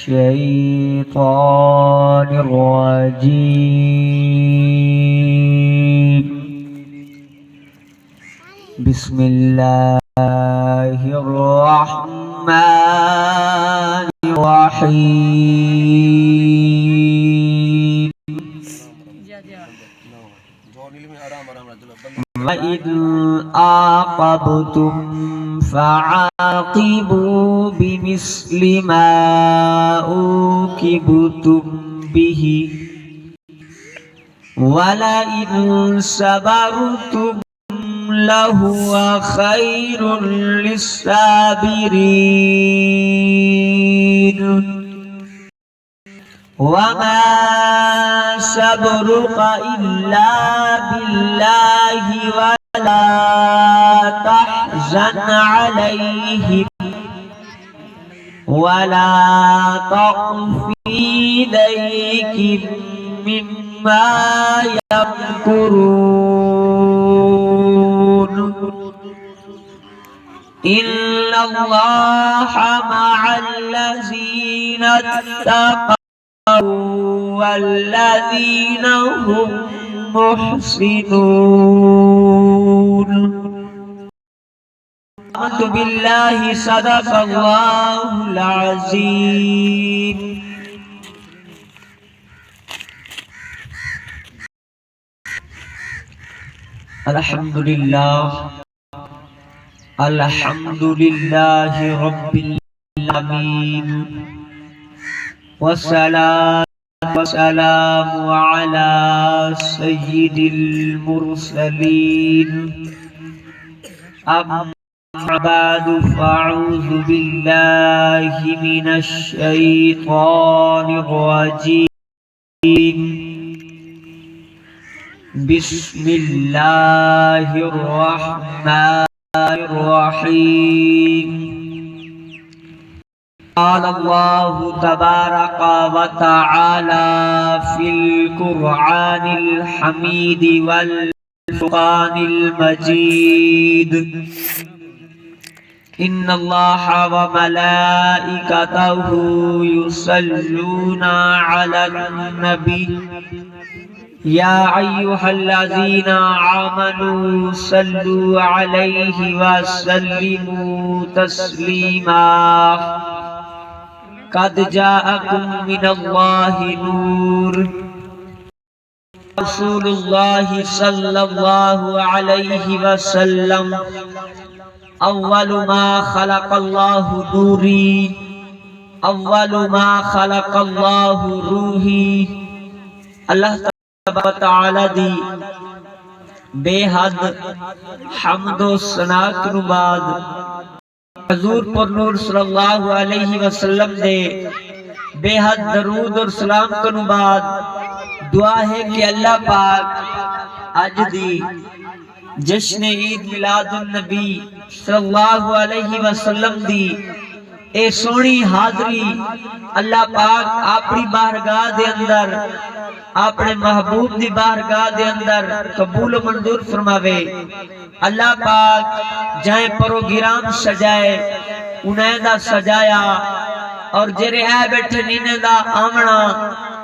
الشيطان الرجيم. بسم الله الرحمن الرحيم. وَإِذْ عَاقَبْتُمْ فَعَاقِبُوا بِمِثْلِ مَا عُوقِبْتُمْ بِهِ وَلَئِنْ صَبَرْتُمْ لَهُوَ خَيْرٌ لِلصَّابِرِينَ. وَمَا صَبْرُكَ إِلَّا بِاللَّهِ وَلَا تَحْزَنْ عَلَيْهِمْ وَلَا تَقْ فِي ضَيْقٍ مِّمَّا يَمْكُرُونَ. إِنَّ اللَّهَ مَعَ الَّذِينَ اتَّقَوْا والذين هم محسنون. آمنت بالله صدق الله العظيم. الحمد لله رب العالمين والصلاة والسلام على سيد المرسلين. أما بعد فأعوذ بالله من الشيطان الرجيم. بسم الله الرحمن الرحيم. قال الله تبارك وتعالى في القرآن الحميد والفرقان المجيد. إن الله وملائكته يصلون على النبي يا أيها الذين آمنوا صلوا عليه وسلموا تسليما. قد جاءكم من الله نور. رسول الله صلى الله عليه وسلم أول ما خلق الله نوري أول ما خلق الله روحي. اللہ تعالی دی بے حد حمد و ثنا تو بعد حضور پر نور صلی اللہ علیہ وسلم دے بے حد درود اور سلام کرنے بعد دعا ہے کہ اللہ پاک آج دی جشن عید میلاد النبی صلی اللہ علیہ وسلم دی اے سونی حاضری اللہ پاک اپنی بارگاہ دے اندر اپنے محبوب دی بارگاہ دے اندر قبول و منظور فرماوے. اللہ پاک جائیں پروگرام سجائے انہیں دا سجایا اور جرے اے بیٹھے نینے دا آمنا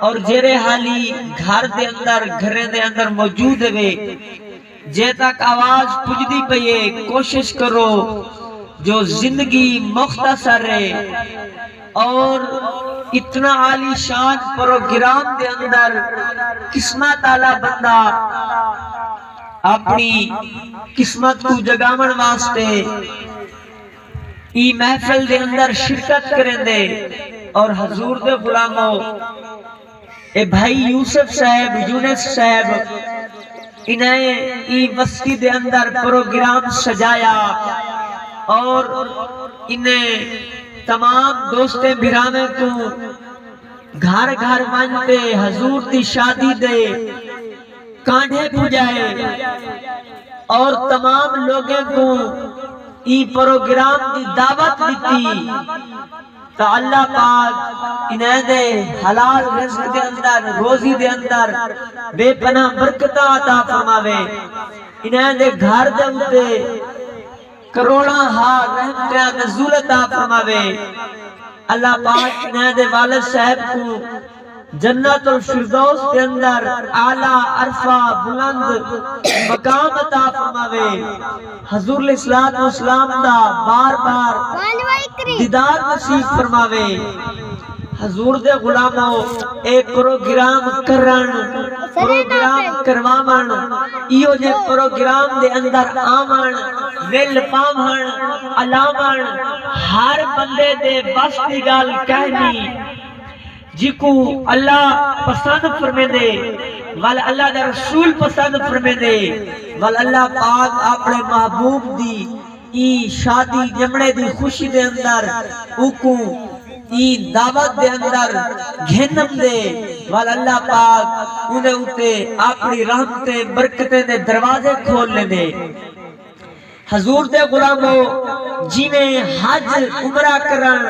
اور جرے حالی گھر دے اندر گھریں دے اندر موجود ہوئے جے تک آواز پجدی پئیے کوشش کرو جو زندگی مختصر ہے اور اتنا عالی شان پروگرام دے اندر قسمت تعالی بندہ اپنی قسمت کو جگامن واسطے ای محفل دے اندر شرکت کریں دے. اور حضور دے غلاموں اے بھائی یوسف صاحب یونس صاحب انہیں ای وسطی دے اندر پروگرام سجایا اور انہیں تمام دوستیں بھرانے کو گھر گھر مانتے حضور دی شادی دے کانڈے پجائے اور تمام لوگوں کو ای پروگرام دی دعوت دیتی. تو اللہ پاک انہیں دے حلال رزق دے اندر روزی دے اندر بے پناہ برکتہ عطا فرماوے. انہیں دے گھر دے اندر کروڑا ہاں رحمتہ نزول عطا فرماوے. اللہ پاک نے دے والد صاحب کو جنت الفردوس کے اندر اعلیٰ عرفہ بلند مقام عطا فرماوے، حضور علیہ الصلوۃ والسلام دا بار بار دیدار نصیب فرماوے۔ حضور دے غلاموں ایک پروگرام کرن، پروگرام کروامن، ایو جے پروگرام دے اندر آمن، ویل پاون، علامن، ہر بندے دے بس دی گل کہنی جکو اللہ پسند فرمے دے، وال اللہ دا رسول پسند فرمے دے، وال اللہ پاک اپنے محبوب دی ای شادی جمڑے دی خوشی دے اندر اوکو ای دعوت دے اندر گھنم دے، وال اللہ پاک انہیں اتے اپنی رحمتیں برکتیں دے دروازے کھول لے دے۔ حضور دے غلاموں جنہیں حج عمرہ کرن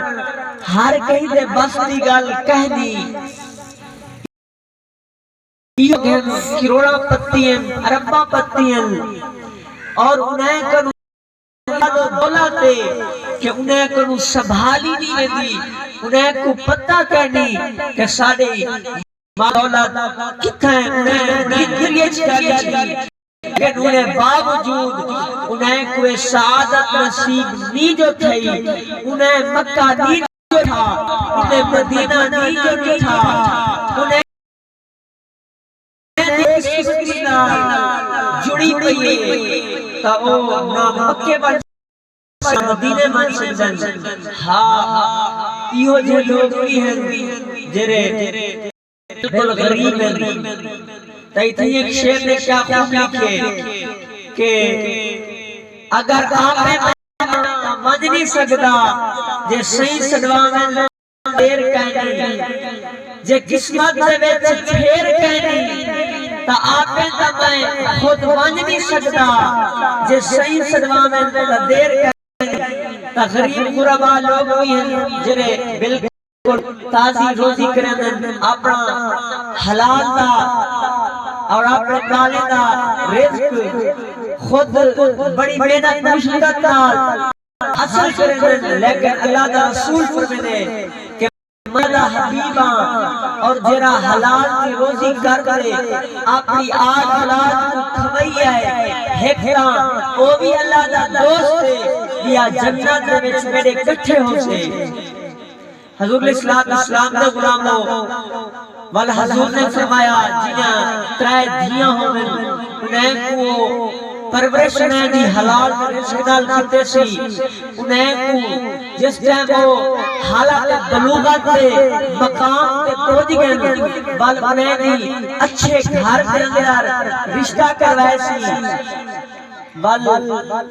ہر کہیں دے بس دی گل کہنی، کروڑا پتی ہیں، اربا پتی ہیں، اور انہیں کنو دولتے کہ انہیں کنو سنبھالی نہیں لیندی، انہیں کو پتہ کہنی کہ ساڑے دولت کتھا ہے، انہیں کتریج کہنی، لیکن انہیں باوجود انہیں کوئی سعادت نصیب نہیں جو تھی، انہیں مکہ نہیں جو تھا، انہیں مدینہ نہیں جو تھا، انہیں جڑی پئی تا او نا مکے بن مدینے من سکدن۔ ہاں ایہو جے لوگ بھی ہیں جرے بالکل غریب ہیں، تیتھی ایک شیر نے کیا خوب لکھے کہ اگر آپ مج نہیں سکتا جے صحیح سدواویں دیر کہنی، جے قسمت دے وچ پھیر کہنی تا آپے تا میں خود مج نہیں سکتا، جے صحیح سدواویں دیر کہنی۔ تا غریب غربا لوگ بھی ہیں جرے بالکل تازی روزی کریں، اپنا حلال دا اور اپنے پالے دا رزق خود بڑی محنت مشقت نال حاصل کریں، لیکن اللہ دا رسول فرمے دے کہ مدہ حبیباں اور جرا حلال کی روزی کر دے اپنی آج حلال کو کھوئی آئے ہکتاں وہ بھی اللہ دا دوست دے یا جنت دے وچ میرے کٹھے ہو سے۔ حضور علیہ السلام دے غلاموں وال حضور نے فرمایا جنہاں ترائے دھیاں ہوئے انہیں کو پرورش انہیں دی حلال رشکال کرتے سی، انہیں کو جس ٹائم وہ حالات بلوغت دے مقام تے پہنچ گئے بل انہیں دی اچھے گھر دے اندر رشتہ کروائے سی، بل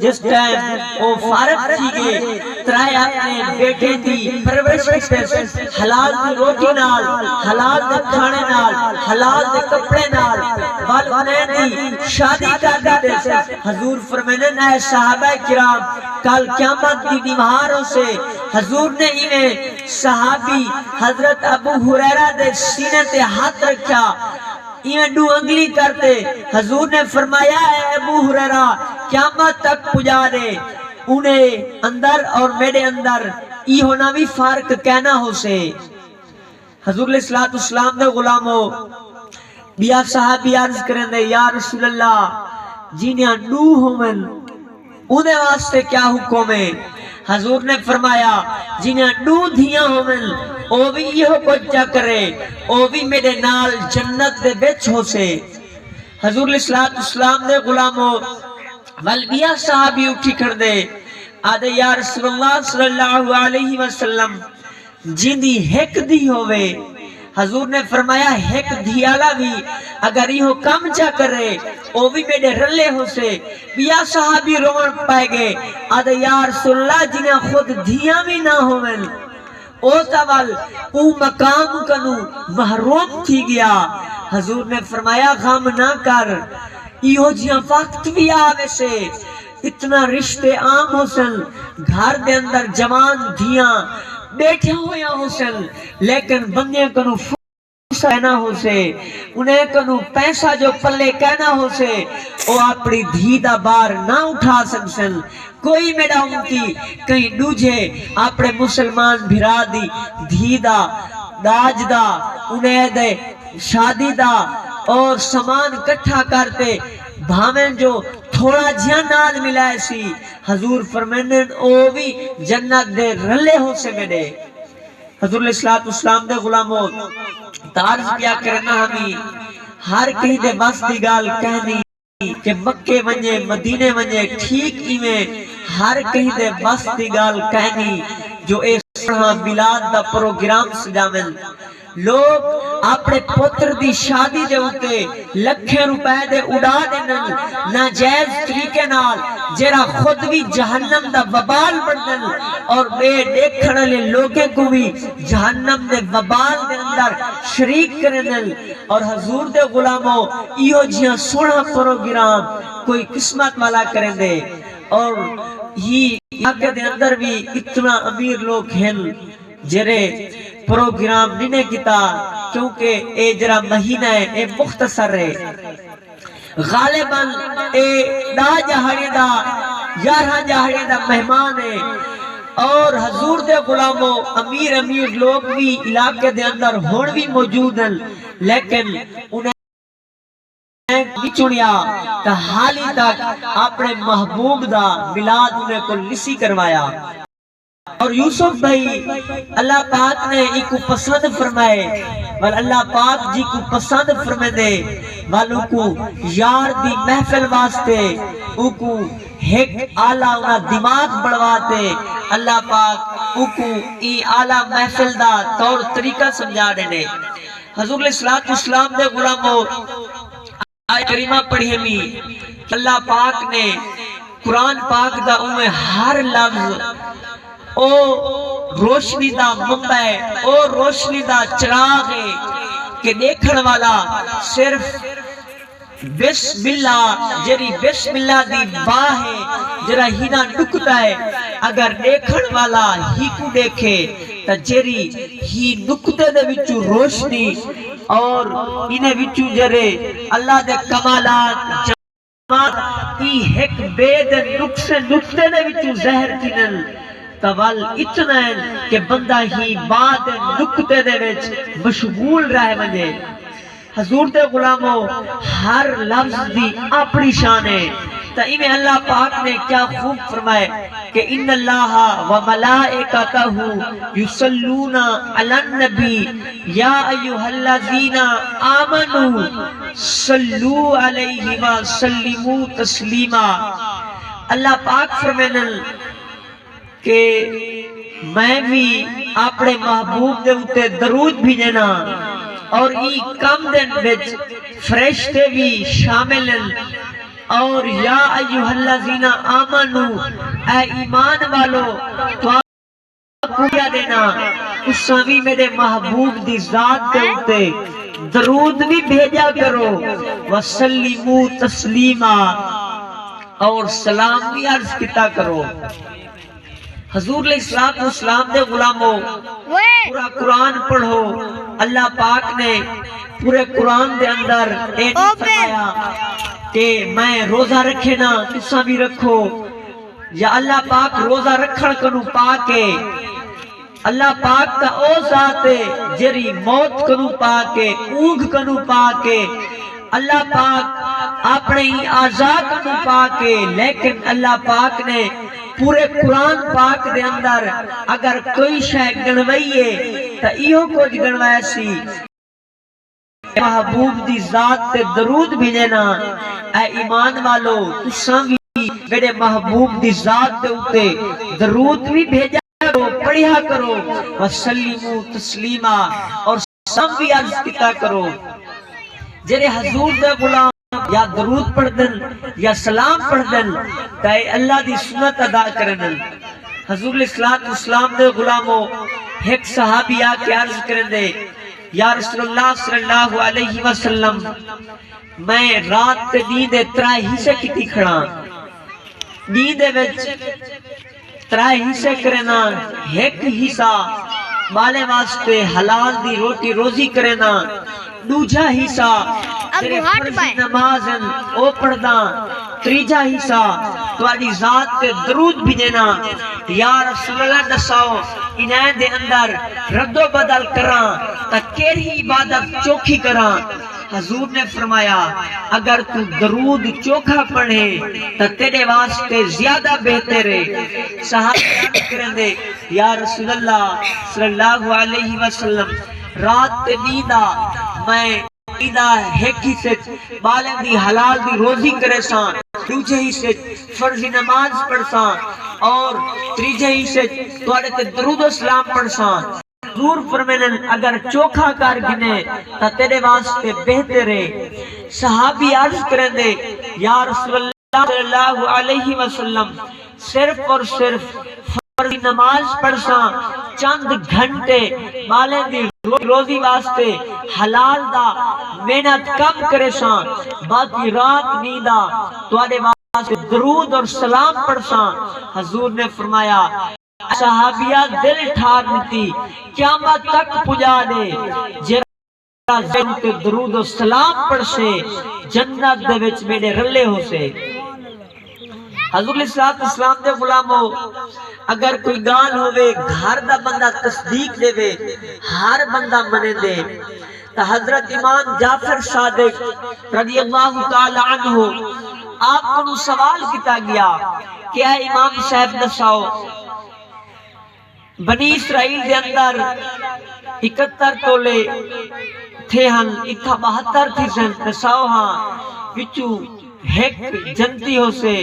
جس ٹائم وہ فارغ تھی گئے ترائے اپنے بیٹے دی پرورش کرتے سی، حلال دی روٹی نال، حلال دے کھانے نال، حلال دے کپڑے نال، بل انہیں دی شادی کر دیتے سے۔ حضور فرمینے اے صحابہ کرام کل قیامت دی نمہاروں سے حضور نے انہیں صحابی حضرت ابو ہریرہ دے سینے تے ہاتھ رکھا، انہیں دو انگلی کرتے، حضور نے فرمایا اے ابو ہریرہ قیامت تک پجا دے، انہیں اندر اور میرے اندر ای ہونا بھی فرق کہنا ہو سے۔ حضور علیہ السلام دے غلاموں بیا صحابی عرض کریں دے یا رسول اللہ جنہاں نو ہومن انہیں واسطے کیا حکم ہے؟ حضور نے فرمایا جنہاں نو دھیاں ہومن او بھی یہ کچھ جا کرے، او بھی میرے نال جنت دے بچ ہو سے۔ حضور علیہ السلام دے غلاموں والبیا صحابی اٹھی کر دے آدھے یا رسول اللہ صلی اللہ علیہ وسلم جن دی ہک دی ہوئے، حضور نے فرمایا ہک دھیالا بھی اگر یہ کم چا کرے او بھی میرے رلے ہو سے۔ بیا صحابی روان پائے گئے آدھے یا رسول اللہ جنہیں خود دھیاں بھی نہ ہوئے او تاول او مقام کنو محروم تھی گیا۔ حضور نے فرمایا غم نہ کر، ایہو جیاں وقت بھی آوے سے اتنا رشتے عام ہو سن، گھر دے اندر جوان دھیاں بیٹھے ہویا ہو سن، لیکن بندے کنو پیسہ کہنا ہو سے انہیں کنو پیسہ جو پلے کہنا ہو سے او اپنی دھی دا بار نہ اٹھا سکسن کوئی میڈا امتی کہیں دوجھے اپنے مسلمان بھرا دی دھی دا داج دا انہیں دے شادی دا اور سامان کٹھا کرتے بھامن جو تھوڑا جنات ملائے سی حضور فرمائیں او بھی جنت دے رلے ہو سے میرے حضور علیہ السلام دے غلاموں تعارف کیا کرنا ہمیں ہر کہیں دے بس دی گال کہنی کہ مکے ونجے مدینے ونجے ٹھیک ایویں ہر کہیں دے بس دی گال کہنی جو اس طرح میلاد دا پروگرام سجامن لوگ اپنے پتر دی شادی دے ہوتے لکھیں روپے دے اڑا دینن ناجائز طریقے نال جیرا خود بھی جہنم دا وبال بڑھن اور بے دیکھنے لے لوگے کو بھی جہنم دے وبال دے اندر شریک کرنن اور حضور دے غلاموں ایو جیاں سونا پروگرام کوئی قسمت والا کریں دے اور یہ آگے دے اندر بھی اتنا امیر لوگ ہیں جرے پروگرام نہیں کیتا کیونکہ اے جرا مہینہ ہے اے مختصر ہے غالباً اے دا جہاڑی دا 11 جہاڑی دا مہمان ہے اور حضور دے غلاموں امیر لوگ بھی علاقے دے اندر ہون بھی موجود ہیں لیکن انہیں نہیں چنیا کہ حالی تک اپنے محبوب دا میلاد انہیں کو لسی کروایا اور یوسف بھائی اللہ پاک نے ایک کو پسند فرمائے اور اللہ پاک جی کو پسند فرمائے دے والوں کو یار دی محفل واسطے او کو ایک آلہ انہا دماغ بڑھواتے اللہ پاک او کو ای آلہ محفل دا طور طریقہ سمجھا دینے حضور علیہ السلام دے غلاموں آیت کریمہ پڑھی ہمیں اللہ پاک نے قرآن پاک دا انہیں ہر لفظ او روشنی دا منبع او روشنی دا چراغ ہے کہ دیکھن والا صرف بسم اللہ جری بسم اللہ دی باہ ہے جرا ہی نہ نکتا ہے اگر دیکھن والا ہی کو دیکھے تا جری ہی نکتے دے وچو روشنی اور انہیں وچو جرے اللہ دے کمالات جماعت ای ایک بید نکتے دے وچو زہر کنن توال اتنا ہے کہ بندہ ہی بعد نکتے دے وچ مشغول رہے ونجے حضور دے غلاموں ہر لفظ دی اپنی شان ہے تو انہیں اللہ پاک نے کیا خوب فرمائے کہ ان اللہ و ملائکتہ یصلون علی النبی یا ایوہ الذین آمنوا صلو علیہ وسلموا تسلیما اللہ پاک فرمائے کہ میں بھی اپنے محبوب دے اتے درود بھی دینا اور ای کم دن بچ فرشتے بھی شامل ہیں اور یا ایوہ الذین آمنو اے ایمان والو تو آپ پویا دینا اس سامی میرے محبوب دی ذات دے اتے درود بھی بھیجا کرو وسلمو تسلیما اور سلام بھی عرض کتا کرو حضور علیہ السلام دے غلاموں پورا قرآن پڑھو اللہ پاک نے پورے قرآن دے اندر اے فرمایا کہ میں روزہ رکھے نا تسا بھی رکھو یا اللہ پاک روزہ رکھن کنو پاکے اللہ پاک کا او ذات ہے جری موت کنو پاکے اونگ کنو پاکے اللہ پاک اپنے ہی آزاد کنو پاکے لیکن اللہ پاک نے پورے قرآن پاک دے اندر اگر کوئی شے گنوائیے تا ایہو کچھ گنوایا سی محبوب دی ذات تے درود بھی دینا اے ایمان والو تساں بھی میرے محبوب دی ذات دے اتے درود بھی بھیجا کرو پڑھیا کرو وسلمو تسلیما اور سب بھی عرض کتا کرو جرے حضور دے غلام یا درود پڑھ دن یا سلام پڑھ دن تاہے اللہ دی سنت ادا کرن حضور علیہ السلام دے غلاموں ایک صحابی آکے عرض کرن دے یا رسول اللہ صلی اللہ علیہ وسلم میں رات تے نیندے ترائے حصے کیتی کھڑا نیندے وچ ترائے حصے کرنا ایک حصہ بالے واسطے حلال دی روٹی روزی کرنا دوجا حصہ تیرے فرض نماز او پڑھنا تریجا حصہ تواڈی ذات تے درود بھی دینا یا رسول اللہ دساؤ انہیں دے اندر رد و بدل کراں تا کیڑی عبادت چوکھی کراں حضور نے فرمایا اگر تو درود چوکھا پڑھے تو تیرے واسطے زیادہ بہتر ہے صحابہ کریں دے یا رسول اللہ صلی اللہ علیہ وسلم رات تے نیندہ میں نیندہ ہی سے بالیں دی حلال دی روزی کرے ساں دوجے ہی سے فرض نماز پڑھ ساں اور تریجے ہی سے توڑے تے درود و سلام پڑھ ساں حضور فرمینن اگر چوکھا کر گنے تا تیرے واسطے بہتر ہے صحابی عرض کریں دے یا رسول اللہ صلی اللہ علیہ وسلم صرف اور صرف فرض نماز پڑھساں چند گھنٹے مالیں دی روزی واسطے حلال دا محنت کم کرے ساں باقی رات نیندہ تواڈے واسطے درود اور سلام پڑھساں حضور نے فرمایا صحابیہ دل ٹھار نتی قیامت تک پجا دے جرا زنت درود و سلام پڑھ سے جنت دے وچ میرے رلے ہو سے حضور علیہ السلام دے غلامو اگر کوئی گال ہوئے گھر دا بندہ تصدیق دے وے ہر بندہ منے دے تا حضرت امام جعفر صادق رضی اللہ تعالی عنہ آپ کو سوال کیتا گیا کہ اے امام صاحب دساؤ بنی اسرائیل دے اندر 71 تولے تھے ہن اتھا 72 تھی سن دساؤ ہاں وچو ایک جنتی ہو سے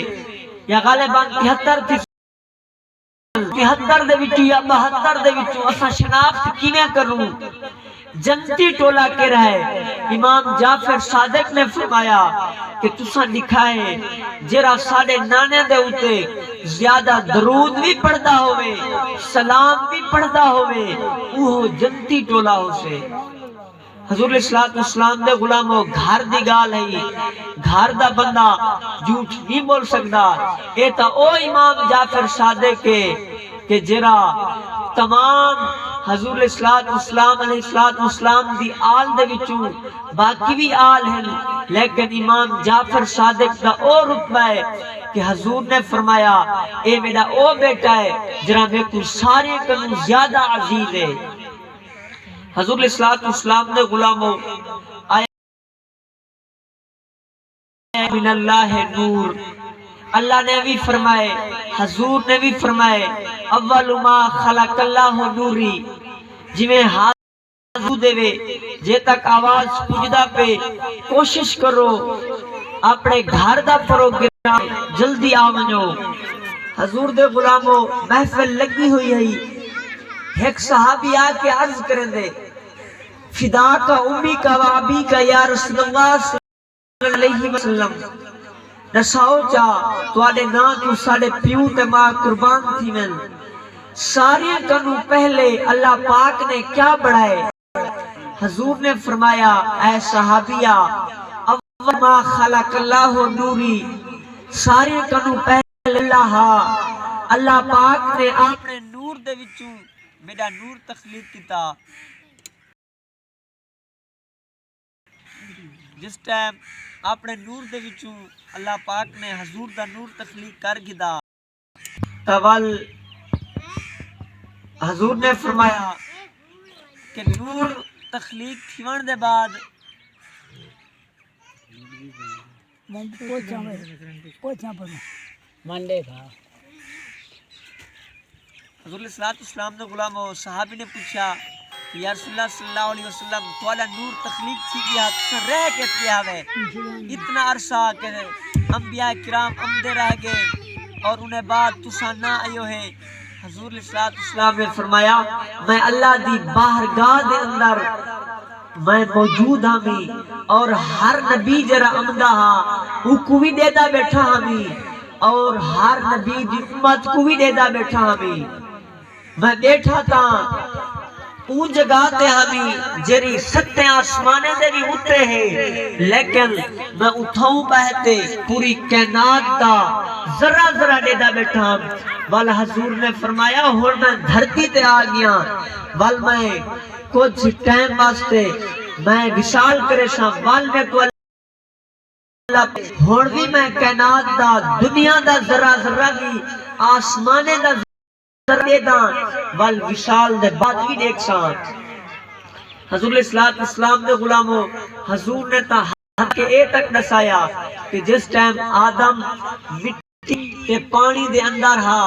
یا غالباً 73 تھی 73 دے وچو یا 72 دے وچو اسا شناخت کیویں کروں جنتی ٹولا کے رہے امام جعفر صادق نے فرمایا کہ تساں دکھائے جرا ساڑے نانے دے ہوتے زیادہ درود بھی پڑھدا ہوئے سلام بھی پڑھدا ہوئے وہ جنتی ٹولا ہو سے حضور علیہ السلام دے غلاموں گھر دی گال ہے گھر دا بندہ جھوٹ نہیں بول سکتا اے تا او امام جعفر صادق کے کہ جرا تمام حضور علیہ السلام دی آل دے وچوں باقی بھی آل ہیں لیکن امام جعفر صادق دا او رتبہ ہے کہ حضور نے فرمایا اے میرا او بیٹا ہے جرا میں کو سارے کنوں زیادہ عزیز ہے حضور علیہ السلام نے غلاموں آیا من اللہ نور اللہ نے بھی فرمائے حضور نے بھی فرمائے اول ما خلق اللہ نوری جویں ہاتھ دے وے جے تک آواز پجدا پہ کوشش کرو اپنے گھر دا پروگرام جلدی آونجو حضور دے غلاموں محفل لگی ہوئی ہے ایک صحابی آ کے عرض کریں دے فدا کا امی کا وابی کا یا رسول اللہ صلی اللہ علیہ وسلم نساؤ چاہ توڑے نا تو ساڑے پیوں تے ماں قربان تھی من سارے کنوں پہلے اللہ پاک نے کیا بڑھائے حضور نے فرمایا اے صحابیہ اول ما خلق اللہ نوری سارے کنوں پہلے اللہ پاک نے اپنے نور دے وچوں میرا نور تخلیق کیتا جس ٹائم اپنے نور دے وچوں اللہ پاک نے حضور دا نور تخلیق کر گدا تول حضور نے فرمایا کہ نور تخلیق تھیون دے بعد منڈے تھا حضور علیہ السلام نے غلام و صحابی نے پوچھا کہ یا رسول اللہ صلی اللہ علیہ وسلم توالا نور تخلیق تھی گیا تو رہ کے تیاوے اتنا عرصہ کہ انبیاء کرام امدے رہ گئے اور انہیں بعد تسانا آئیو ہے حضور علیہ السلام نے فرمایا میں اللہ دی باہرگاہ دے اندر میں موجود ہمی اور ہر نبی جرا امدہ ہاں وہ کوئی دیدہ بیٹھا ہمی اور ہر نبی دی امت کوئی دیدہ بیٹھا ہمی میں بیٹھا تھا اون جگہ تے ہمیں جری ستے آسمانے دے بھی اتے ہیں، لیکن میں اتھاؤں بہتے پوری کائنات دا ذرہ ذرہ دیدا بیٹھا. وال حضور نے فرمایا ہور میں دھرتی تے آ گیا، وال میں کچھ ٹائم واسطے میں وشال کرے شاں، وال میں کو ہون بھی میں کائنات دا دنیا دا ذرہ ذرہ بھی آسمانے دا ذرہ دا وال وشال دے بعد بھی دیکھ ساں. حضور علیہ السلام دے غلاموں، حضور نے تا حد کے اے تک نسایا کہ جس ٹائم آدم مٹی تے پانی دے اندر ہا،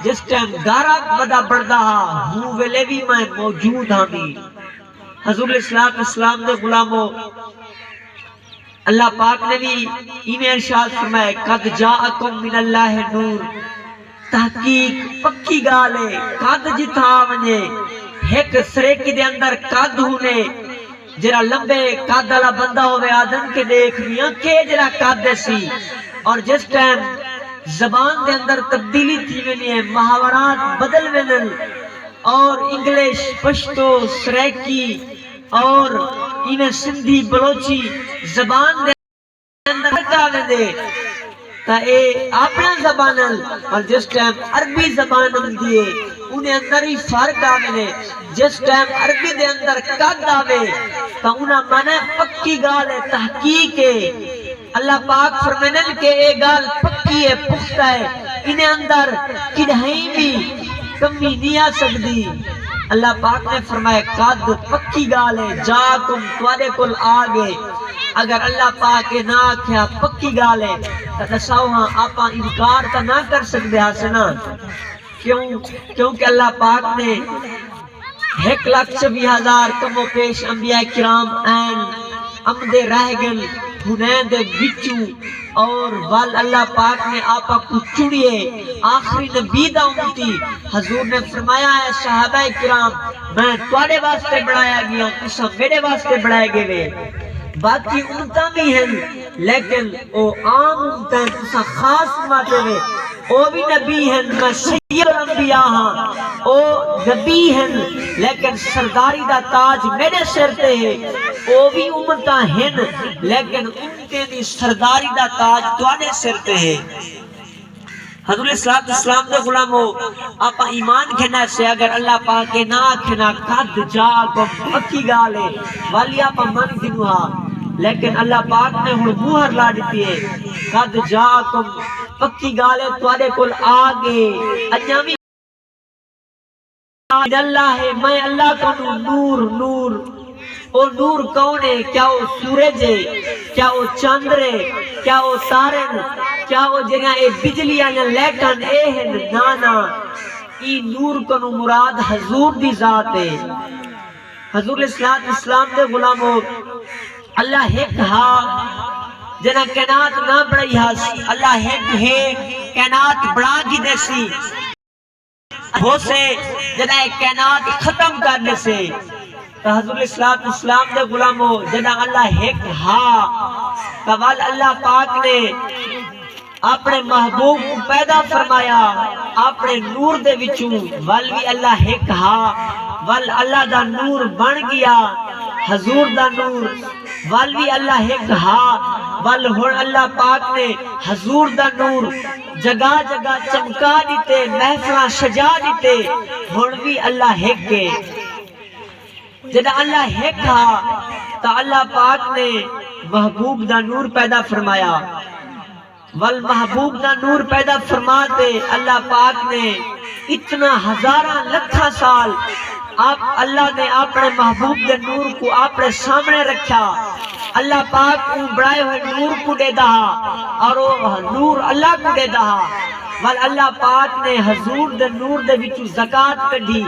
جس ٹائم گارا بدا بڑھدا ہا، ہوں ویلے بھی میں موجود ہاں بھی. حضور علیہ السلام دے غلاموں، اللہ پاک نے بھی ایمیں ارشاد فرمائے قد جاءکم من اللہ نور، تحقیق پکی گالے قد جتھا ونجے ایک سریکی دے اندر قد ہونے جرا لمبے قد والا بندہ ہوئے آدم کے دیکھ میاں کہ جرا قد سی، اور جس ٹائم زبان دے اندر تبدیلی تھی ونی ہے، محاورات بدل ونن، اور انگلش پشتو سریکی اور انہیں سندھی بلوچی زبان دے اندر کاوے دے تا اے اپنا زبانل، اور جس ٹائم عربی زبان ہم دیئے انہیں اندر ہی فرق آوے دے. جس ٹائم عربی دے اندر قد آوے تا انہاں مانا پکی گال ہے، تحقیق ہے. اللہ پاک فرمینن کہ اے گال پکی ہے، پختہ ہے، انہیں اندر کدھائیں بھی کمی نہیں آ سکتی. اللہ پاک نے فرمایا قد پکی گال ہے، جاکم توارے کل آگے. اگر اللہ پاک نے نہ کیا پکی گال ہے تو دساؤ ہاں آپا انکار تا نہ کر سکتے حسنا. کیونکہ اللہ پاک نے 1,26,000 کم و پیش انبیاء کرام این امدے رہ گن ہنین دے بچوں، اور وال اللہ پاک نے آپا کو چڑیے آخری نبی دا امتی. حضور نے فرمایا ہے صحابہ کرام میں توڑے واسطے بڑھایا گیا، تسا میرے واسطے بڑھائے گئے. باقی امتہ بھی ہیں لیکن او عام امتہ ہیں، تسا خاص ماتے ہوئے او بھی نبی ہیں، میں سید الانبیاء ہاں، او نبی ہیں لیکن سرداری دا تاج میرے سر تے ہے. او بھی امتہ ہیں لیکن امتہ دی سرداری دا تاج توانے سر تے ہے. حضور السلام دے غلاموں، آپ ایمان کھنا سے اگر اللہ پاک کے نہ کھنا قد جاکم پکی گالے والی آپ من گنوہا، لیکن اللہ پاک نے ہن موہر لا دیتی ہے قد جاکم پکی گالے توارے کل آگے. انجامی اللہ ہے، میں اللہ کو نور نور. او نور کون ہے؟ کیا وہ سورج ہے؟ کیا وہ چاند ہے؟ کیا وہ تارن؟ کیا وہ جگہ اے بجلی آنے لیٹن اے ہیں؟ نانا ای نور کنو مراد حضور دی ذات ہے. حضور اسلام دے غلاموں، اللہ ایک ہا جنہ کائنات نہ بڑھائی ہا، اللہ ایک ہے کائنات بڑھا کی دیسی ہو سے جنہ کائنات ختم کرنے سے. حضور اسلام دے غلاموں، جنہ اللہ ایک ہا توال اللہ پاک نے اپنے محبوب کو پیدا فرمایا اپنے نور دے وچوں، وال بھی اللہ ایک ہا، وال اللہ دا نور بن گیا حضور دا نور. وال بھی اللہ ایک ہا، وال ہن اللہ پاک نے حضور دا نور جگہ جگہ چمکا دیتے، محفلاں سجا دیتے. ہن بھی اللہ ایک ہے. جدہ اللہ ایک تھا تو اللہ پاک نے محبوب دا نور پیدا فرمایا، والمحبوب دا نور پیدا فرماتے اللہ پاک نے اتنا ہزاراں لکھا سال آپ اللہ نے اپنے محبوب دے نور کو اپنے سامنے رکھا. اللہ پاک کو بڑھائے ہوئے نور کو دے دہا اور وہ نور اللہ کو دے دہا. وال اللہ پاک نے حضور دے نور دے وچوں زکاة کڈھی،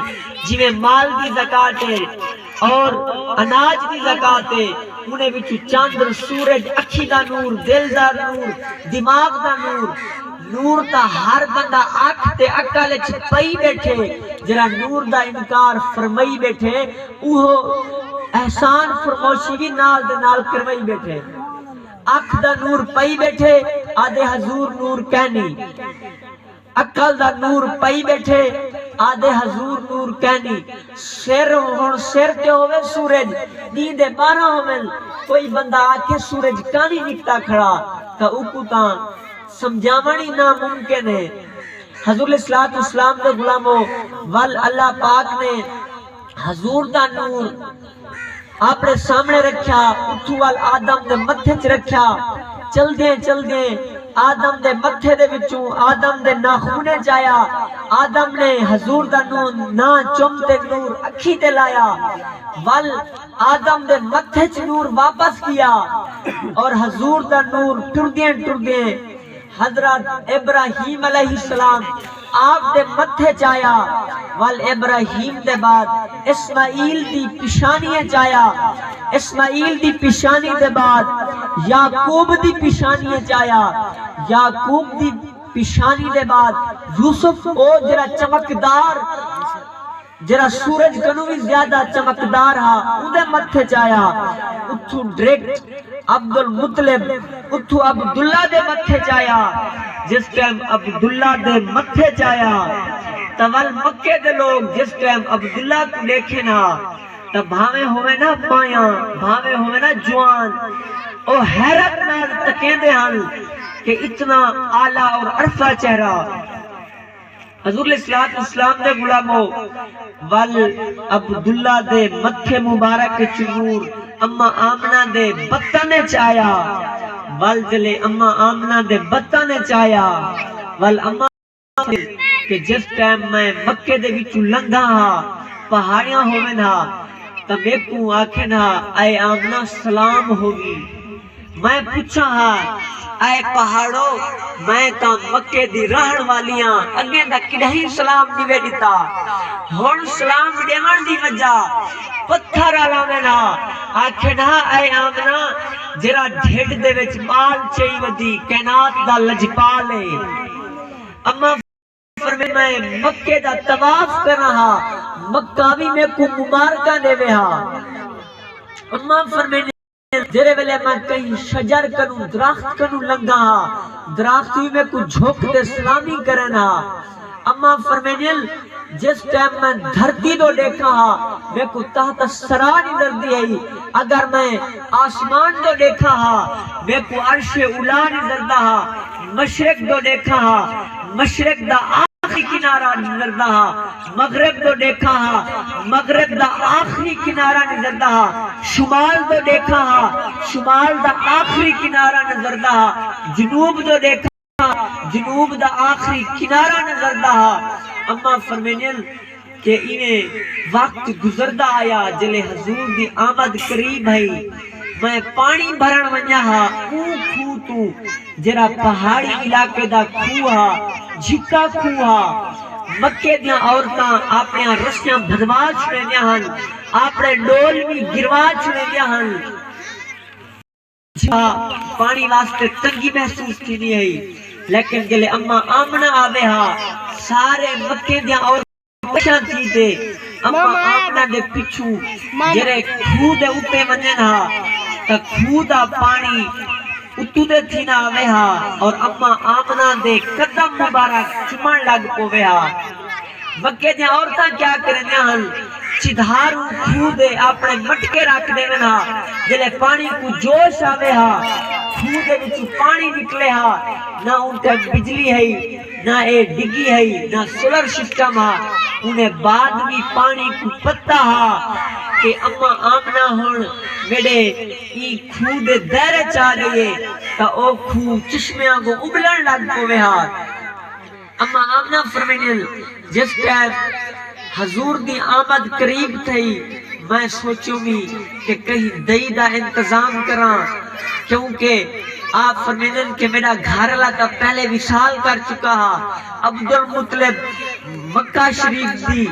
جویں مال دی زکاة ہے اور اناج دی زکاة ہے. انہیں وچوں چاند سورج اکھی دا نور، دل دا نور، دماغ دا نور. نور تا ہر بندہ آنکھ تے اکل وچ پئی بیٹھے، جڑا نور دا انکار فرمائی بیٹھے اوہ احسان فرموشی بھی نال دے نال کروائی بیٹھے. اکھ دا نور پئی بیٹھے آدھے حضور نور کہنی، اکل دا نور پئی بیٹھے آدھے حضور نور کہنی سر ہون سر تے ہوئے سورج نیندے 12 ہوئے کوئی بندہ آکے سورج کانی نکتا کھڑا تا اوکو تا سمجھامنی ناممکن ہے۔ حضور علیہ السلام دے غلاموں وال اللہ پاک نے حضور دا نور اپنے سامنے رکھیا، اتھو وال آدم دے متھے چ رکھیا، چل دیں آدم دے متھے دے وچوں آدم دے ناخونے جایا، آدم نے حضور دا نور نا چمتے نور اکھی تے لایا، وال آدم دے متھے چ نور واپس کیا اور حضور دا نور ٹردیں حضرت ابراہیم علیہ السلام آپ دے متھے جایا، وال ابراہیم دے بعد اسماعیل دی پیشانی جایا، اسماعیل دی پیشانی دے بعد یعقوب دی پیشانی جایا، یعقوب دی پیشانی دے بعد یوسف او جرا چمکدار جرا سورج کنو بھی زیادہ چمکدار ہا اودے متھے جایا، اتھو ڈریکٹ عبد المطلب اتھو عبداللہ دے متھے جایا، جس ٹائم عبداللہ دے متھے جایا تول مکے دے لوگ جس ٹائم عبداللہ کو دیکھے نا تب بھاوے ہوئے نا پایاں بھاوے ہوئے نا جوان او حیرت نال تکیندے ہن کہ اتنا اعلیٰ اور عرفہ چہرہ۔ حضور علیہ السلام دے غلاموں وال عبداللہ دے متھے مبارک چنور اما آمنہ دے بطن چایا، وال جلے اما آمنہ دے بطن چایا، وال اما کہ جس ٹائم میں مکے دے وچوں لنگا ہا پہاڑیاں ہوئے نا تب ایک کو آکھے نا اے آمنہ سلام ہوگی، میں پوچھا ہا اے پہاڑو میں تا مکے دی رہن والیاں اگے دا کدہیں سلام دیوے دیتا، ہون سلام دیوان دی وجہ پتھر آلاوے نا آکھے نا اے آمنہ جرا ڈھیڑ دے وچ مال چاہی ودی کائنات دا لجپالے، اما فرمے میں مکے دا طواف کر رہا مکہ بھی میں کو مبارکہ دے وے ہا، اما فرمے جرے ویلے میں کہیں شجر کنو درخت کنو لنگا ہا درخت بھی میں کو جھوکتے سلامی کرنا، اما فرمینیل جس ٹائم میں دھرتی دو دیکھا ہا میں کو تحت سرانی دردی ہے، اگر میں آسمان دو دیکھا ہا میں کو عرش اولانی دردہ ہا، مشرق دو دیکھا ہا مشرق دا آخری کنارہ نظردہ ہا، مغرب دو دیکھا ہا مغرب دا آخری کنارہ نظردہ ہا، شمال دو دیکھا ہا شمال دا آخری کنارہ نظردہ ہا، جنوب دو دیکھا ہا جنوب دا آخری کنارہ نظردہ ہا، اما فرمینیل کہ انہیں وقت گزردہ آیا جلے حضور دی آمد قریب ہے، میں پانی بھرن ونیا ہا کھو تو جرا پہاڑی علاقے دا کھو ہا جھکا کھو ہا، مکے دیاں عورتاں اپنے رسیاں بھدوا چھڑے دیا ہن اپنے ڈول بھی گروا چھڑے دیا ہن، پانی واسطے تنگی محسوس کی نہیں ہے، لیکن جلے اما آمنہ آوے ہا سارے مکے دیاں عورتاں پشاں تھی دے، اما آمنہ دے پچھو جرے کھو دے اوپے ونجن ہا تا کھو دا پانی اتو دے تھی نہ آوے ہا اور اما آمنہ دے قدم مبارک چمن لگ پوے ہا، مکے دیا عورتاں کیا کرنے ہن چدھاروں کھو دے اپنے مٹکے رکھ دے ون ہا، جلے پانی کو جوش آوے ہا کھو دے وچوں پانی نکلے ہا، نہ ان کا بجلی ہے نہ اے ڈگی ہے نہ سولر سسٹم ہا، انہیں بعد بھی پانی کو پتہ ہا کہ اما آمنہ ہون میڈے ای کھو دے دیرے چاہ گئے تا او کھو چشمیاں کو ابلن لگ پوے ہا، اما آمنہ فرمینیل جس ٹائم حضور دی آمد قریب تھی میں سوچوں گی کہ کہیں دئی دا انتظام کراں، کیونکہ آپ فرمینیل کہ میرا گھر اللہ تا پہلے وصال کر چکا ہا، عبد المطلب مکہ شریف دی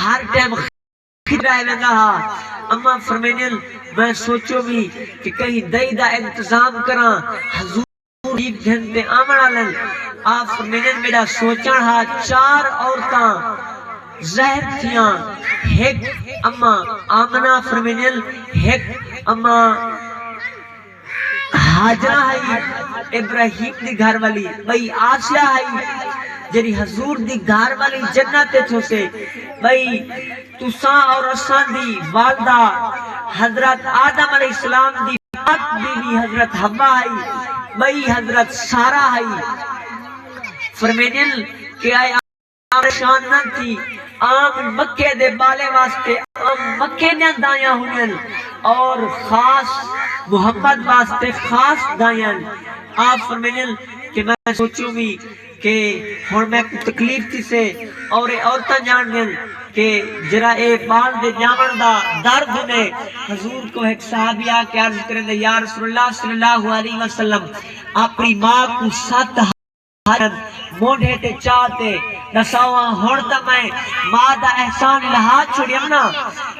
ہر ٹائم خیر رہ لگا ہا، اما فرمینیل میں سوچوں گی کہ کہیں دئی دا انتظام کراں حضور عید گھنٹے آمنہ لن، آپ فرمینیل میرا سوچن ہا 4 عورتاں زہر تھیاں، ایک اما آمنہ فرمینیل ایک اما حاجرہ ہے ابراہیم دی گھر والی بھئی آسیہ ہے جری حضور دی گھر والی جنت تھو سے بھئی تساں اور اساں دی والدہ حضرت آدم علیہ السلام دی پاک بیوی حضرت حوا آئی بھئی حضرت سارا آئی فرمینل کہ آئے شان نہ تھی عام مکے دے بالے واسطے عام مکے نے دائیاں ہوئیں اور خاص محمد واسطے خاص دائیاں آپ فرمینل کہ میں سوچوں بھی کہ ہون میں کو تکلیف تھی سے اور عورتاں جان گئن کہ جرا اے بال دے جامن دا درد نے حضور کو ایک صحابیہ کے عرض کریں دے یا رسول اللہ صلی اللہ علیہ وسلم اپنی ماں کو 7 موڑے تے چاہتے نساواں ہوڑتا میں ماں دا احسان لہا چھوڑیم نا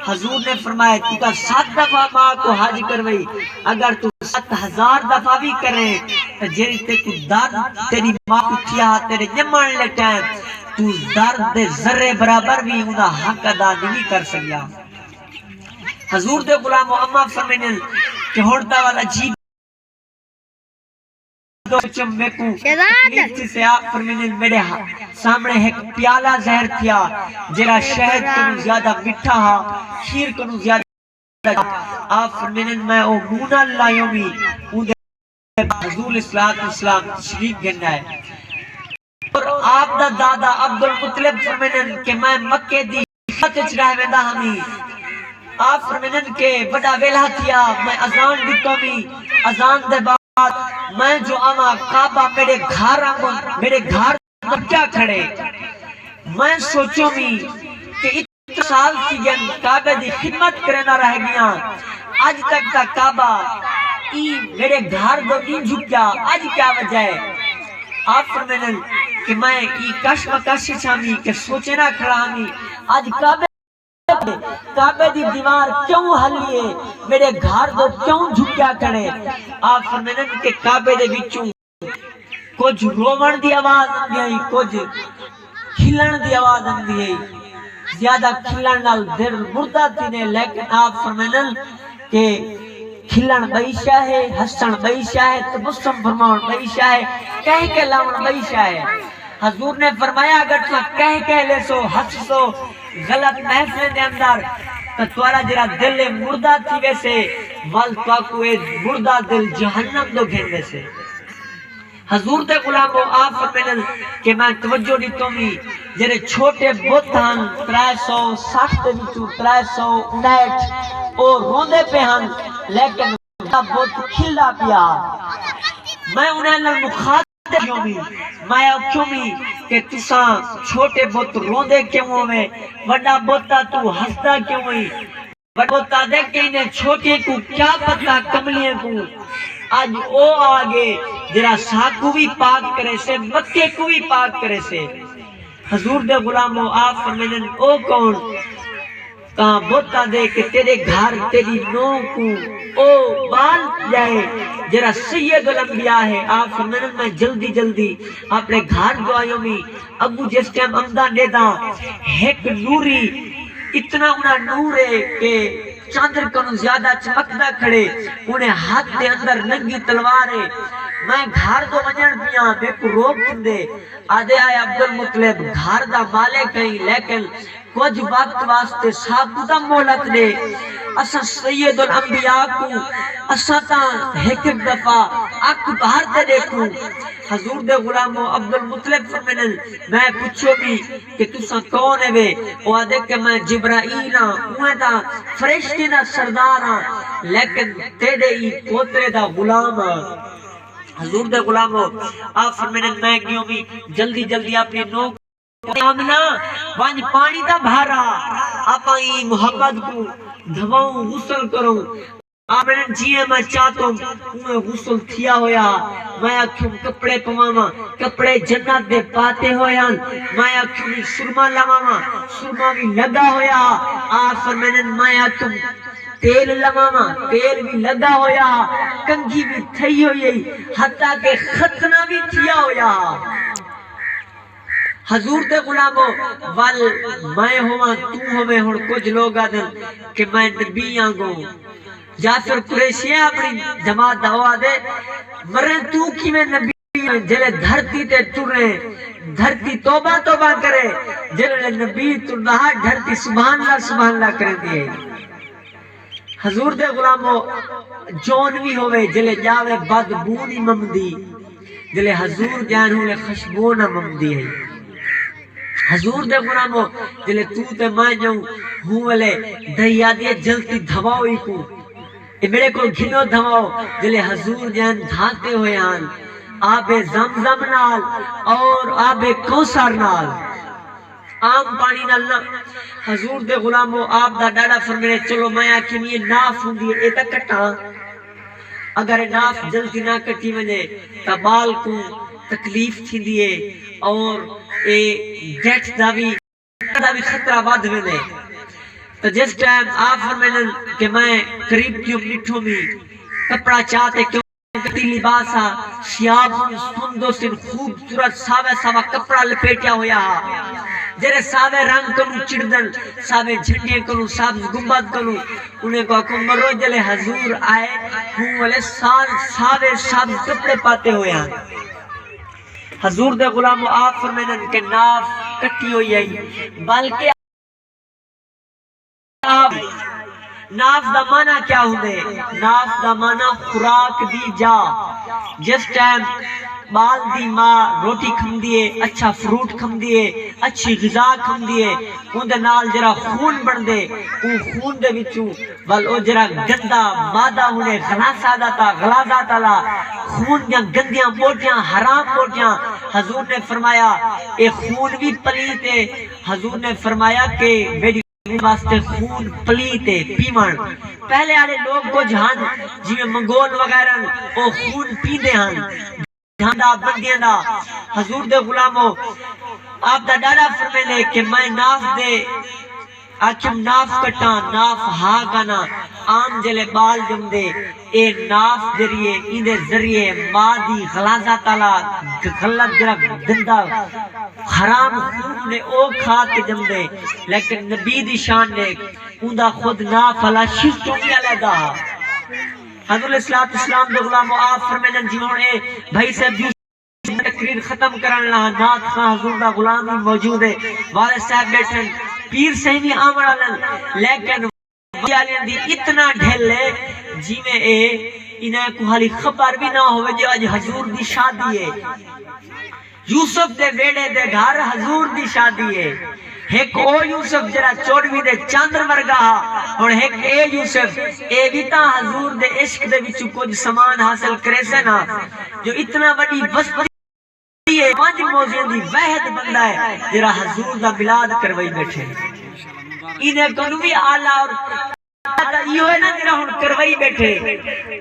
حضور نے فرمایا تو کا 7 دفعہ ماں کو حج کروئی اگر تو 7000 دفعہ بھی کریں تو جیری تے کو درد تیری ماں کو کیا تیرے جمعن لٹائیں تو درد دے ذرے برابر بھی انہا حق ادا نہیں کر سکیا حضور دے غلام محمد فرمینن کہ ہوڑتا والا جیب میں کو تکلیف سے آپ فرمینن میرے سامنے ایک پیالہ زہر تھیا جرا شہد کنو زیادہ مٹھا ہا کھیر کنو زیادہ آپ فرمینن میں او مونا اللہ یومی حضور الاسلام شریف گنڈا ہے اور آپ دا دادا عبدالمطلب فرمینن کہ میں مکہ دی خطچ رہ ویندہ ہمیں آپ فرمینن کہ بڑا ویلہ تھیا میں ازان دی قومی ازان دے بعد میں جو آما کعبہ میرے گھر آنگن میرے گھر کیا کھڑے میں سوچوں بھی کہ اتنا سال کی گن کعبہ دی خدمت کرنا رہ گیا آج تک کا کعبہ میرے گھر دو نہیں جھکیا آج کیا وجہ ہے آپ فرمینن کہ میں کشم کشی چاہمی کہ سوچے نہ کھڑا ہمیں آج کعبہ دی دیوار کیوں ہلیے میرے گھر دو کیوں جھکیا کرے آپ فرمینن کہ کعبہ دے بچوں کچھ رومن دی آواز آندی ہے کچھ کھلن دی آواز آندی ہے زیادہ کھلن نال دل مردہ تینے لیکن آپ فرمینن کہ کھلن بیشہ ہے حسن بیشہ ہے تبسم فرماؤن بیشہ ہے کہہ کے لاؤن بیشہ ہے حضور نے فرمایا اگر تو کہہ لے سو حس سو غلط محفل دے اندر تو توارا جرا دل مردہ تھی ویسے وال تو مردہ دل جہنم دو گھن ویسے حضور دے غلامو آپ فرمینن کہ میں توجہ دیتوں میں جرے چھوٹے بوتھان 360 دے وچوں 359 اور روندے پہ ہن لیکن بہت کھلا پیا میں انہیں مخاطب کیوں بھی میں کیوں بھی کہ تساں چھوٹے بہت روندے کیوں ہوئے بڑا بوتا تو ہستا کیوں ہوئی بڑا بوتا دیکھ کہ انہیں چھوٹے کو کیا پتہ کملیے کو آج او آگے جرا ساکو بھی پاک کرے سے مکے کو بھی پاک کرے سے حضور دے غلامو آپ فرمینن او کون کہاں بوتا دے کہ تیرے گھر تیری نو کو او بال جائے جرا سید الانبیاء ہے آپ فرمینن میں جلدی اپنے گھر جو آئیوں میں ابو جس ٹائم امدہ دے دا ایک نوری اتنا انہا نور ہے کہ چاندر کنو زیادہ چمکدہ کھڑے انہیں ہاتھ دے اندر ننگی تلوار ہے میں گھر دو وجن پیاں بے کو روک دے آدھے آئے عبدالمطلب گھر دا مالے کہیں لیکن کچھ وقت واسطے سابقہ مولت دے اسا سید الانبیاء کو اسا تا ایک دفعہ اک باہر تے دیکھوں حضور دے غلامو عبدالمطلب فرمینن میں پوچھو بھی کہ تسا کون ہے بے وہ آدھے کہ میں جبرائیل ہاں اوہ دا فرشتے دا سردار ہاں لیکن تیرے ہی پوترے دا غلام ہاں حضور دے غلامو آپ فرمینن میں گیوں بھی جلدی اپنی نوک آمنا وانج پانی دا بھارا آپائی محبت کو دھواؤں غسل کروں آمنن جیے میں چاہتوں انہیں غسل تھیا ہویا میں آکھوں کپڑے پماما کپڑے جنت دے پاتے ہویا میں آکھوں سرما لماما سرما بھی لگا ہویا فرمینن میں آکھوں تیل لماما تیل بھی لگا ہویا کنگھی بھی تھی ہوئی حتیٰ کہ ختنہ بھی تھیا ہویا حضور دے غلامو وال میں ہوا تو ہمیں ہن کچھ لوگ آدھن کہ میں نبی آنگوں جعفر قریشی اپنی جماعت دعویٰ دے مرن تو کی میں نبی جلے دھرتی تے ٹرے دھرتی توبہ توبہ کرے جلے نبی تردہا دھرتی سبحان اللہ کرے دیئے حضور دے غلامو جون بھی ہوئے جلے جاوے بدبونی ممدی جلے حضور جان ہوئے خشبونہ ممدی ہے حضور دے غلامو جلے تو تے میں جاؤں ہوں والے دہیادیے جلتی دھواؤئی کو اے میرے کو گھنو دھواؤ جلے حضور جان دھاتے ہوئے آن آب زمزم نال اور آب کوثر نال عام پانی نال نہ حضور دے غلامو آپ دا ڈاڑا فرمینے چلو میں آکھیں یہ ناف ہوں دی اے تا کٹا اگر ناف جلتی نہ کٹی ونے تا بال کو تکلیف تھی دیئے اور اے ڈیٹھ دا بھی خطرہ باد ونے تو جس ٹائم آپ فرمینے کہ میں قریب کیوں نٹھوں میں کپڑا چاہتے کیوں کتی لباسا شیاب سندو سن خوبصورت ساوے کپڑا لپیٹیا ہویا جرے ساوے رنگ کنو چڑدن ساوے جھنڈے کنو سابز گمبد کنو انہیں کو حکم مرو جلے حضور آئے ہوں والے ساوے سابز کپڑے پاتے ہویا حضور دے غلام آپ فرمینن کے ناف کٹی ہوئی ہے بلکہ ناف دا معنی کیا ہوندے ناف دا معنی خوراک دی جا جس ٹائم بال دی ماں روٹی کھم دیئے اچھا فروٹ کھم دیئے اچھی غذا کھم دیئے ان دے نال جرا خون بڑھ دے ان خون دے بچوں بل او جرا گندہ مادہ انہیں غلازات آلا خون دیاں گندیاں موٹیاں حرام موٹیاں حضور نے فرمایا اے خون بھی پلیتے حضور نے فرمایا کہ میری واسطے خون پلیتے پیمن پہلے آلے لوگ کو جہان جی میں منگول وغیرہ او خون پی دے ہن جہاں دا بندیاں دا حضور دے غلاموں آپ دا ڈاڑا فرمینے کہ میں ناف دے آکھم ناف کٹا ناف ہا گانا عام جلے بال جم دے اے ناف ذریعے اندے ذریعے مادی غلازہ تالا غلط جرا گندہ حرام خون نے او کھات جم دے لیکن نبی دی شان نے اندہ خود ناف علا شفتوں نہیں علیدہ حضور اسلام دے غلامو آپ فرمینن جیون اے بھائی صاحب جو تقریر ختم کرن لہا نات خواہ حضور دا غلامی موجود ہے والد صاحب بیٹھن پیر سے بھی آمڑا لن لیکن ویالین دی اتنا ڈھل لے جی میں اے انہیں کو حالی خبر بھی نہ ہوئے جو آج حضور دی شادی ہے یوسف دے ویڑے دے گھر حضور دی شادی ہے ایک او یوسف جرا چوڑوی دے چاندر ورگا اور ایک اے یوسف اے بیتا حضور دے عشق دے بچو کچھ سامان حاصل کرے سے نا جو اتنا بڑی بسپتی ہے پانچ موزین دی وحد بندہ ہے جرا حضور دا ملاد کروئی بیٹھے انہیں کنوی آلہ اور یہ ہے نا جرا ہن کروئی بیٹھے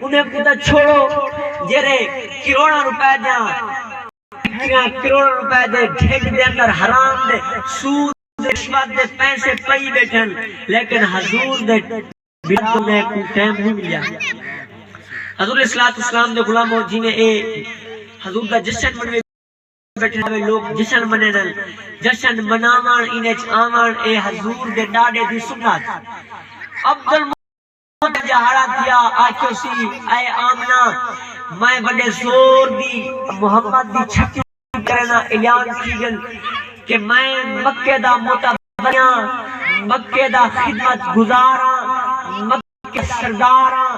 انہیں کتا چھوڑو جرے کروڑا روپے جہاں کروڑ روپے دے ڈھیک دے اندر حرام دے سود دے رشوت دے پیسے پئی بیٹھن لیکن حضور دے بیٹوں میں کوئی ٹائم نہیں ملیا حضور اسلام دے غلاموں جنہیں اے حضور دا جشن منوے بیٹھے ہوئے لوگ جشن مننن جشن مناوان انہیں آوان اے حضور دے ڈاڑے دی سنت عبدالمطلب جہارا دیا آکھو سی اے آمنہ میں بڑے زور دی محمد دی چھٹی کرنا اعلان کی گن کہ میں مکہ دا متبیاں مکہ دا خدمت گزاراں مکہ سرداراں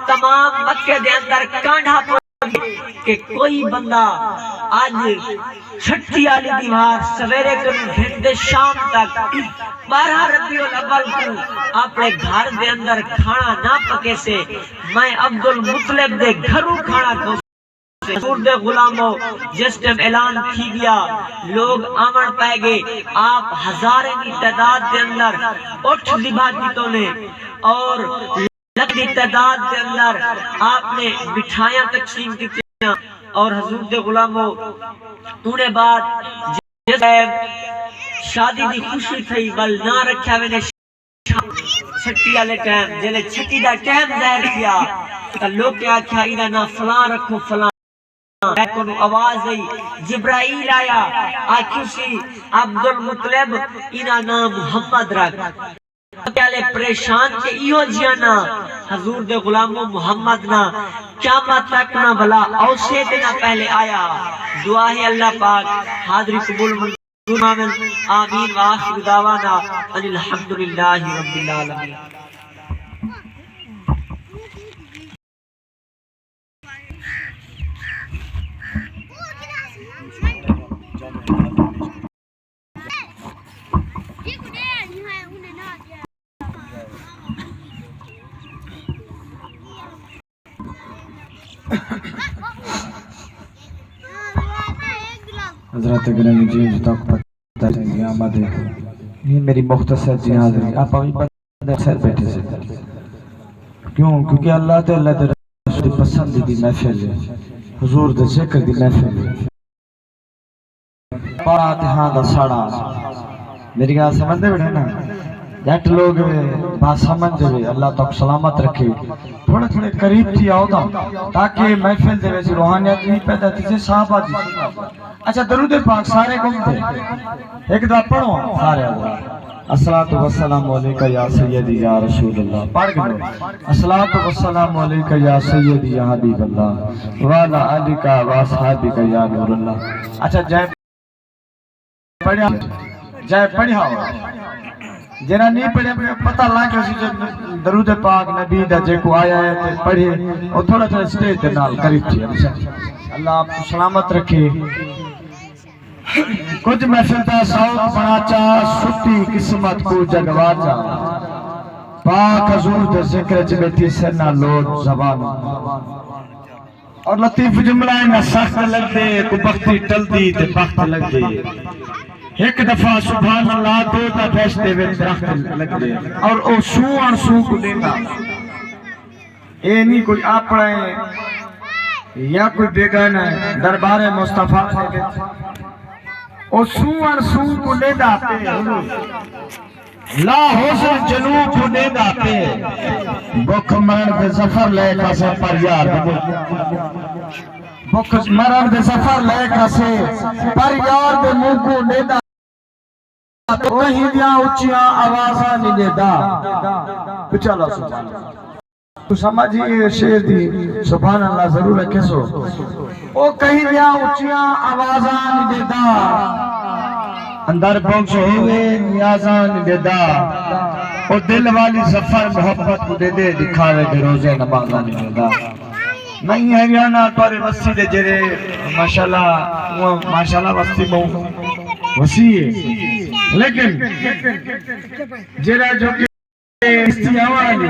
تمام مکہ دے اندر کانڈھا پڑی کہ کوئی بندہ آج چھٹی آلی دیوار سویرے کروں گھنٹے شام تک 12 ربیع الاول کو اپنے گھر دے اندر کھانا نہ پکے سے میں عبدالمطلب دے گھروں کھانا کھو حضور دے غلاموں جس ٹائم اعلان کی گیا لوگ آمن پائے گئے آپ ہزاریں کی تعداد دے اندر اٹھ ذبح کیتوں نے اور لکھی تعداد دے اندر آپ نے مٹھائیاں تقسیم کی اور حضور دے غلاموں انہیں بعد جس شادی دی خوشی تھی بل نہ رکھا میں نے چھٹی آلے ٹائم جلے چھٹی دا ٹائم ظاہر کیا تو لوگ کیا کیا انہیں نہ فلان رکھو فلان لیکن آواز آئی جبرائیل آیا آکھو سی عبدالمطلب انہیں نام محمد رکھ کیا لے پریشان کے ایو جانا حضور دے غلاموں محمد نا قیامت تک نہ بلا اوسے دینا پہلے آیا دعا ہے اللہ پاک حاضری قبول منظور آمین آمین وآخر دعوانا ان الحمدللہ رب العالمین حضرت گرامی جی تک پتہ ہے آمد ہے یہ میری مختصر جی حاضری آپ ابھی پتہ سر بیٹھے سے کیونکہ اللہ تے اللہ تے رسول دی پسندیدی محفل ہے حضور دے ذکر دی محفل ہے پارات ہاں دا ساڑا میری گاہ سمجھتے بیٹھے نا جٹ لوگ بات سمجھ دے اللہ تک سلامت رکھے تھوڑے تھوڑے قریب تھی آؤ دا تاکہ محفل دے ویسے روحانیت نہیں پیدا تھی سے صحابہ جی اچھا درود پاک سارے گم دے ایک دعا پڑھو سارے اللہ الصلاۃ والسلام علیکہ یا سیدی یا رسول اللہ پڑھ گئے الصلاۃ والسلام علیکہ یا سیدی یا حبیب اللہ وعلی آلکہ واصحابکہ یا نور اللہ اچھا جائے پڑھیا ہو جنہاں نہیں پڑھے پتہ لگا کہ درود پاک نبی دا جے کو آیا ہے تے پڑھے اور تھوڑا تھوڑا سٹیج دے نال قریب تھی اللہ آپ کو سلامت رکھے کچھ محفل دا ساؤں بنا چاہ سٹی قسمت کو جگوا چاہ پاک حضور دے ذکر جبیتی سرنا لوڈ زبان اور لطیف جملہ نہ سخت لگ دے کو بختی ٹل دی تے بخت لگ دے ایک دفعہ سبحان اللہ دو تا بیشتے ہوئے درخت لگ دے اور او سو کو دیتا اے نہیں کوئی آپ پڑھائیں یا کوئی بیگانہ دربار مصطفیٰ سے دیتا او سو کو دیتا پہ لا حسن جنوب کو دیتا پہ بک مرد زفر لے کسے پر یار بک مرد زفر لے کسے پر یار دے منہ کو دیتا کہیں دیا اچھیاں آوازاں نہیں دیتا کچھ اللہ سبحان اللہ تو سمجھئے شیر دی سبحان اللہ ضرور رکھے سو او کہیں دیا اچھیاں آوازاں نہیں دیتا اندر پہنچ ہوئے نیازاں نہیں دیتا اور دل والی سفر محبت کو دے دے دکھاوے دے روزے نمازاں نہیں دیتا نہیں ہے یانا توارے وسیع دے جرے ماشاءاللہ وسیع بہت وسیع ہے لیکن جرہ جو کہ استیاوالی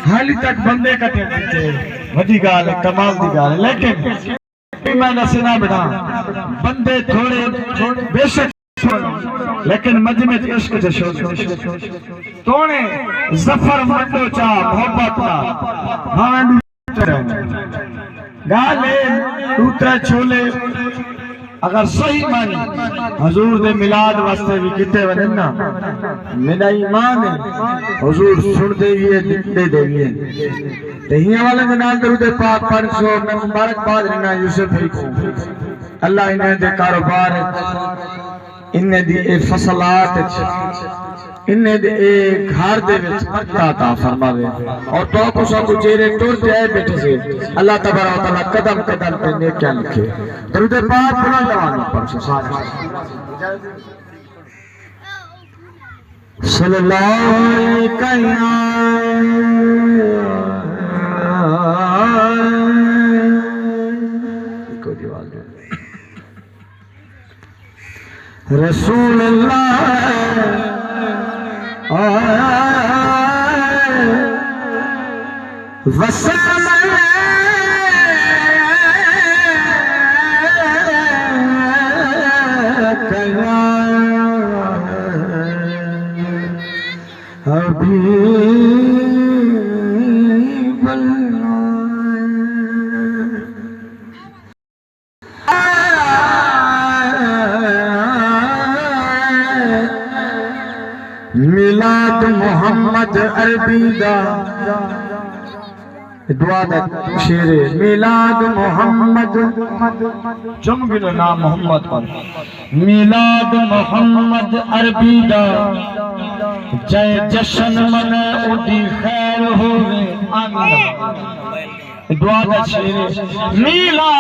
حالی تک بندے کٹے دیتے ودی گال ہے کمال دی گال ہے لیکن میں نسینا بڑھا بندے تھوڑے بے شک لیکن مجمع عشق سے شوق تونے زفر منڈو چاہ محبت نا بھاویں گالے دوترے چھولے اگر صحیح مانی حضور دے ملاد واسطے بھی کتے وننا میرا ایمان ہے حضور سن دے گئے دے گئے تہیاں والے منال درود پاک پڑھ سو میں مبارک باد رہنا یوسف ہی کو اللہ انہیں دے کاروبار انہیں دی فصلات انہیں دے گھار دے وچ برکت عطا فرماوے اور تو کو سب چہرے ٹور جائے بیٹھے سے اللہ تبارک و تعالی قدم قدم پہ نیکیاں لکھے درود پاک بلند آواز پر سارے صلی اللہ علیہ رسول اللہ وسلم حبیب میلاد محمد عربی دا دعا دا شیر میلاد محمد جم گلو نام محمد پر میلاد محمد عربی دا جے جشن من اودی خیر ہوئے آمین دعا دا شیر میلا